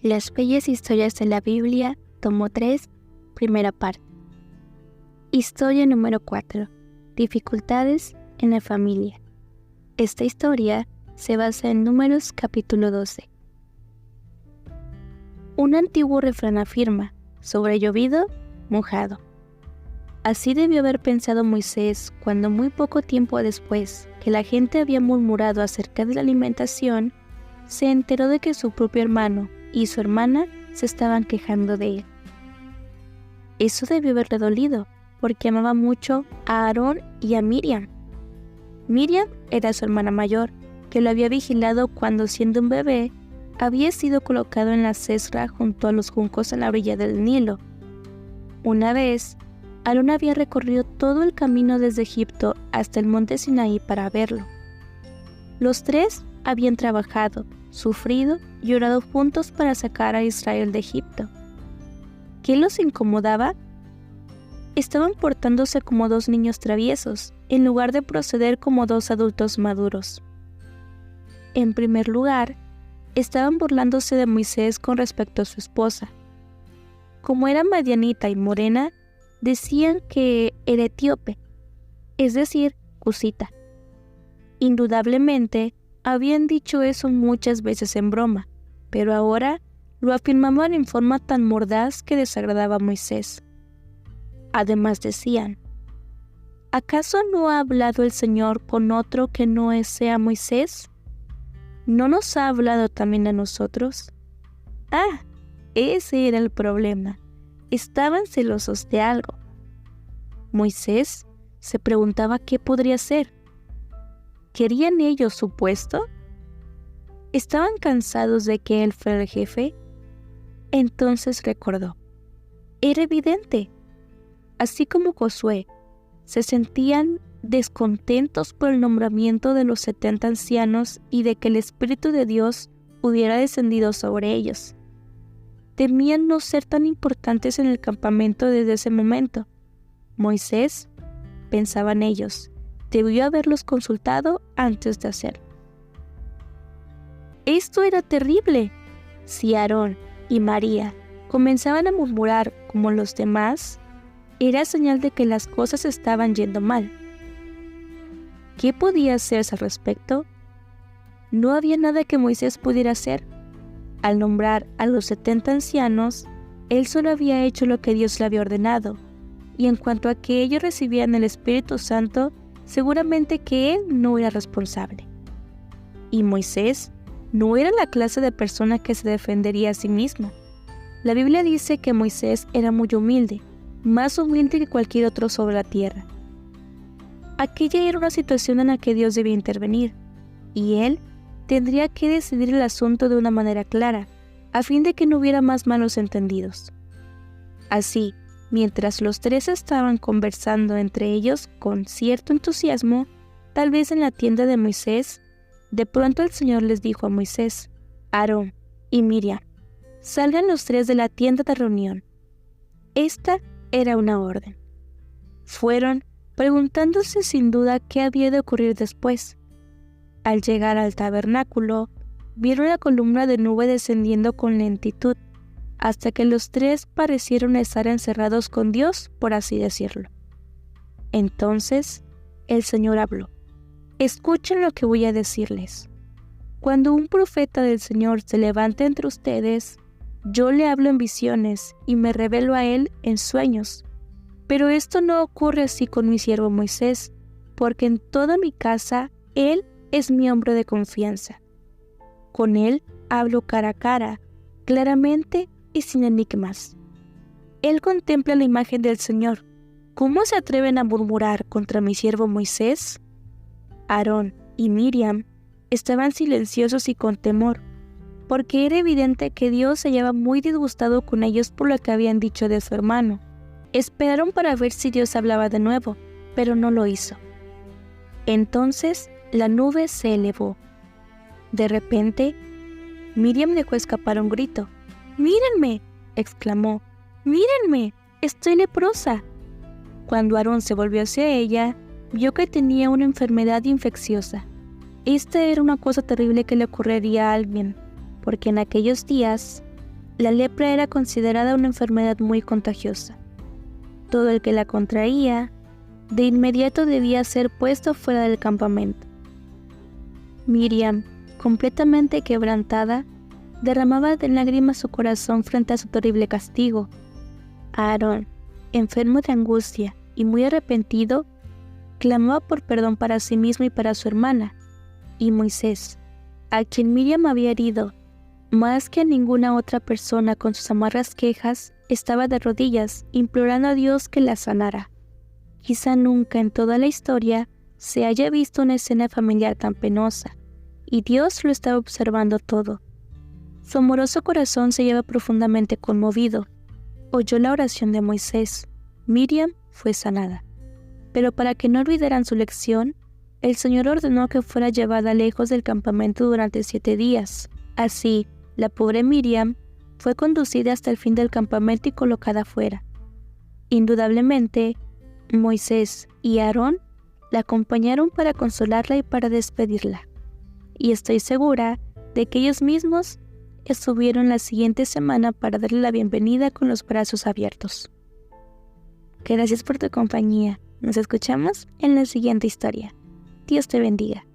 Las bellas historias de la Biblia, tomo 3, primera parte. Historia número 4. Dificultades en la familia. Esta historia se basa en Números capítulo 12. Un antiguo refrán afirma: sobre llovido, mojado. Así debió haber pensado Moisés cuando muy poco tiempo después que la gente había murmurado acerca de la alimentación, se enteró de que su propio hermano y su hermana se estaban quejando de él. Eso debió haberle dolido, porque amaba mucho a Aarón y a Miriam. Miriam era su hermana mayor, que lo había vigilado cuando, siendo un bebé, había sido colocado en la cesra junto a los juncos en la orilla del Nilo. Una vez, Aarón había recorrido todo el camino desde Egipto hasta el monte Sinaí para verlo. Los tres habían trabajado, sufrido y orado juntos para sacar a Israel de Egipto. ¿Qué los incomodaba? Estaban portándose como dos niños traviesos, en lugar de proceder como dos adultos maduros. En primer lugar, estaban burlándose de Moisés con respecto a su esposa. Como era madianita y morena, decían que era etíope, es decir, cusita. Indudablemente, habían dicho eso muchas veces en broma, pero ahora lo afirmaban en forma tan mordaz que desagradaba a Moisés. Además decían: ¿acaso no ha hablado el Señor con otro que no sea Moisés? ¿No nos ha hablado también a nosotros? Ah, ese era el problema. Estaban celosos de algo. Moisés se preguntaba qué podría ser. ¿Querían ellos su puesto? ¿Estaban cansados de que él fuera el jefe? Entonces recordó. Era evidente. Así como Josué, se sentían descontentos por el nombramiento de los 70 ancianos y de que el Espíritu de Dios hubiera descendido sobre ellos. Temían no ser tan importantes en el campamento desde ese momento. Moisés, pensaban ellos, debió haberlos consultado antes de hacerlo. Esto era terrible. Si Aarón y María comenzaban a murmurar como los demás, era señal de que las cosas estaban yendo mal. ¿Qué podía hacerse al respecto? No había nada que Moisés pudiera hacer. Al nombrar a los 70 ancianos, él solo había hecho lo que Dios le había ordenado, y en cuanto a que ellos recibían el Espíritu Santo, seguramente que él no era responsable. Y Moisés no era la clase de persona que se defendería a sí mismo. La Biblia dice que Moisés era muy humilde, más humilde que cualquier otro sobre la tierra. Aquella era una situación en la que Dios debía intervenir, y él tendría que decidir el asunto de una manera clara, a fin de que no hubiera más malos entendidos. Así, mientras los tres estaban conversando entre ellos con cierto entusiasmo, tal vez en la tienda de Moisés, de pronto el Señor les dijo a Moisés, Aarón y Miriam: salgan los tres de la tienda de reunión. Esta era una orden. Fueron, preguntándose sin duda qué había de ocurrir después. Al llegar al tabernáculo, vieron la columna de nube descendiendo con lentitud, hasta que los tres parecieron estar encerrados con Dios, por así decirlo. Entonces, el Señor habló: escuchen lo que voy a decirles. Cuando un profeta del Señor se levante entre ustedes, yo le hablo en visiones y me revelo a él en sueños. Pero esto no ocurre así con mi siervo Moisés, porque en toda mi casa él es mi hombre de confianza. Con él hablo cara a cara, claramente y sin enigmas. Él contempla la imagen del Señor. ¿Cómo se atreven a murmurar contra mi siervo Moisés? Aarón y Miriam estaban silenciosos y con temor, porque era evidente que Dios se hallaba muy disgustado con ellos por lo que habían dicho de su hermano. Esperaron para ver si Dios hablaba de nuevo, pero no lo hizo. Entonces la nube se elevó. De repente, Miriam dejó escapar un grito. «¡Mírenme!», exclamó. «¡Mírenme! Estoy leprosa». Cuando Aarón se volvió hacia ella, vio que tenía una enfermedad infecciosa. Esta era una cosa terrible que le ocurriría a alguien, porque en aquellos días La lepra era considerada una enfermedad muy contagiosa. Todo el que la contraía, de inmediato debía ser puesto fuera del campamento. Miriam, completamente quebrantada, derramaba de lágrimas su corazón frente a su terrible castigo. Aarón, enfermo de angustia y muy arrepentido, clamaba por perdón para sí mismo y para su hermana. Y Moisés, a quien Miriam había herido más que a ninguna otra persona con sus amargas quejas, estaba de rodillas implorando a Dios que la sanara. Quizá nunca en toda la historia se haya visto una escena familiar tan penosa, y Dios lo estaba observando todo. Su amoroso corazón se hallaba profundamente conmovido. Oyó la oración de Moisés. Miriam fue sanada. Pero para que no olvidaran su lección, el Señor ordenó que fuera llevada lejos del campamento durante 7 días. Así, la pobre Miriam fue conducida hasta el fin del campamento y colocada fuera. Indudablemente, Moisés y Aarón la acompañaron para consolarla y para despedirla. Y estoy segura de que ellos mismos estuvieron la siguiente semana para darle la bienvenida con los brazos abiertos. Gracias por tu compañía. Nos escuchamos en la siguiente historia. Dios te bendiga.